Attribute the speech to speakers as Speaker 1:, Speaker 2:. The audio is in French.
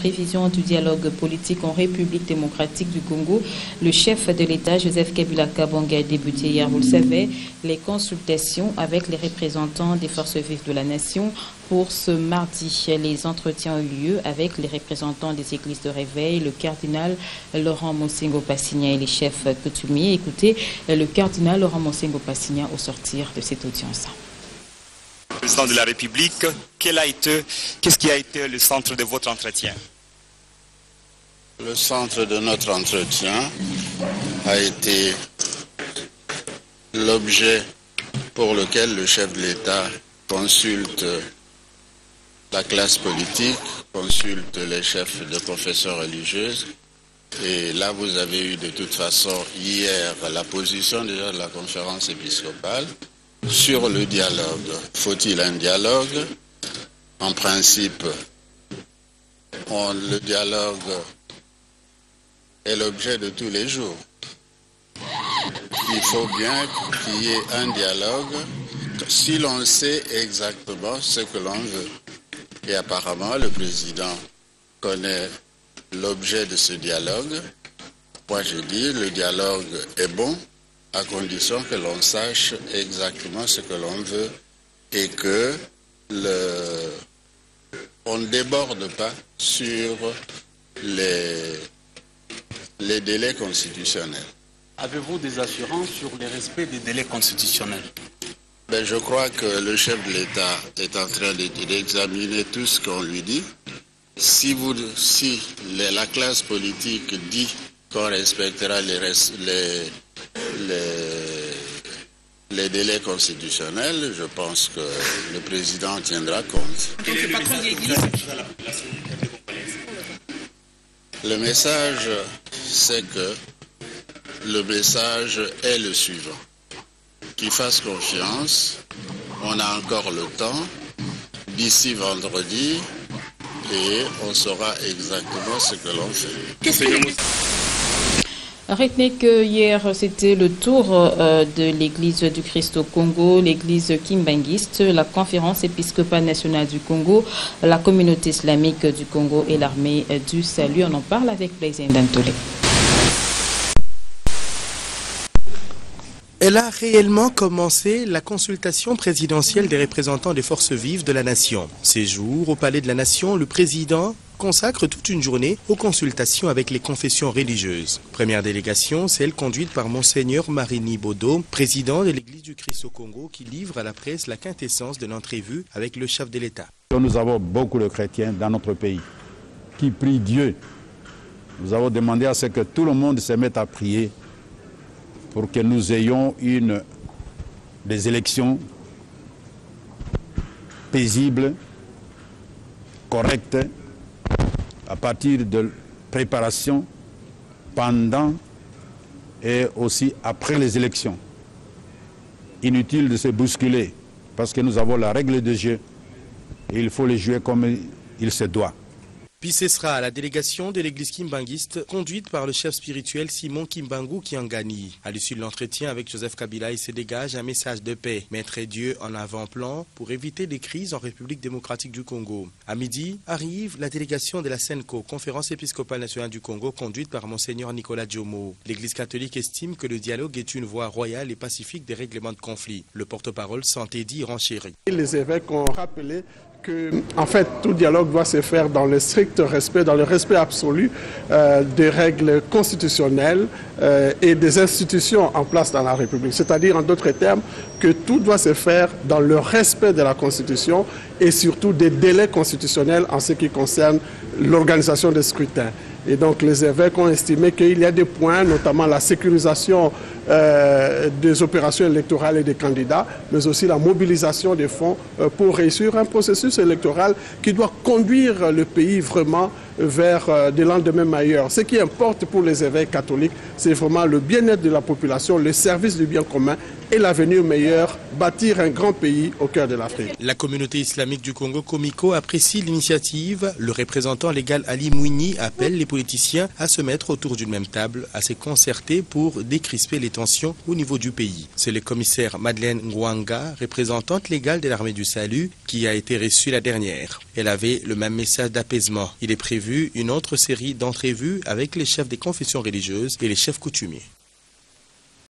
Speaker 1: prévision du dialogue politique en République démocratique du Congo. Le chef de l'État, Joseph Kabila Kabonga, a débuté hier, vous le savez, les consultations avec les représentants des forces vives de la nation. Pour ce mardi, les entretiens ont eu lieu avec les représentants des églises de réveil, le cardinal Laurent Monsengo Passigna et les chefs coutumiers. Écoutez le cardinal Laurent Monsengo Passigna au sortir de cette audience.
Speaker 2: Président de la République, qu'est-ce qui a été le centre de votre entretien?
Speaker 3: Le centre de notre entretien a été l'objet pour lequel le chef de l'État consulte la classe politique, consulte les chefs de confessions religieuses. Et là, vous avez eu de toute façon hier la position déjà de la conférence épiscopale sur le dialogue. Faut-il un dialogue? En principe, le dialogue est l'objet de tous les jours. Il faut bien qu'il y ait un dialogue si l'on sait exactement ce que l'on veut. Et apparemment, le président connaît l'objet de ce dialogue. Moi, je dis, le dialogue est bon à condition que l'on sache exactement ce que l'on veut et que on ne déborde pas sur les délais constitutionnels.
Speaker 4: Avez-vous des assurances sur le respect des délais constitutionnels?
Speaker 3: Je crois que le chef de l'État est en train d'examiner tout ce qu'on lui dit. Si la classe politique dit qu'on respectera les délais constitutionnels, je pense que le président tiendra compte. Le message, c'est que le message est le suivant. Qu'il fasse confiance, on a encore le temps, d'ici vendredi, et on saura exactement ce que l'on fait.
Speaker 1: Retenez que hier, c'était le tour de l'église du Christ au Congo, l'église kimbanguiste, la conférence épiscopale nationale du Congo, la communauté islamique du Congo et l'armée du salut. On en parle avec Blaise Ndantolé.
Speaker 5: Elle a réellement commencé la consultation présidentielle des représentants des forces vives de la nation. Ces jours, au Palais de la Nation, le président consacre toute une journée aux consultations avec les confessions religieuses. Première délégation, celle conduite par Monseigneur Marini Bodo, président de l'Église du Christ au Congo, qui livre à la presse la quintessence de l'entrevue avec le chef de l'État.
Speaker 6: Nous avons beaucoup de chrétiens dans notre pays qui prient Dieu. Nous avons demandé à ce que tout le monde se mette à prier pour que nous ayons des élections paisibles, correctes, à partir de préparation, pendant et aussi après les élections. Inutile de se bousculer, parce que nous avons la règle de jeu et il faut les jouer comme il se doit.
Speaker 5: Puis ce sera la délégation de l'église kimbanguiste conduite par le chef spirituel Simon Kimbangu Kiangani. À l'issue de l'entretien avec Joseph Kabila, il se dégage un message de paix. Mettre Dieu en avant-plan pour éviter des crises en République démocratique du Congo. À midi, arrive la délégation de la SENCO, conférence épiscopale nationale du Congo, conduite par Monseigneur Nicolas Djomo. L'église catholique estime que le dialogue est une voie royale et pacifique des règlements de conflits. Le porte-parole Santédi renchérit.
Speaker 7: Les évêques ont rappelé que, en fait, tout dialogue doit se faire dans le strict respect, dans le respect absolu des règles constitutionnelles et des institutions en place dans la République. C'est-à-dire, en d'autres termes, que tout doit se faire dans le respect de la Constitution et surtout des délais constitutionnels en ce qui concerne l'organisation des scrutins. Et donc les évêques ont estimé qu'il y a des points, notamment la sécurisation des opérations électorales et des candidats, mais aussi la mobilisation des fonds pour réussir un processus électoral qui doit conduire le pays vraiment vers des lendemains meilleurs. Ce qui importe pour les évêques catholiques, c'est vraiment le bien-être de la population, le service du bien commun et l'avenir meilleur, bâtir un grand pays au cœur de l'Afrique.
Speaker 5: La communauté islamique du Congo, Komiko, apprécie l'initiative. Le représentant légal Ali Mouini appelle les politiciens à se mettre autour d'une même table, à se concerter pour décrisper les tensions au niveau du pays. C'est le commissaire Madeleine Ngwanga, représentante légale de l'armée du salut, qui a été reçue la dernière. Elle avait le même message d'apaisement. Il est prévu une autre série d'entrevues avec les chefs des confessions religieuses et les chefs coutumiers.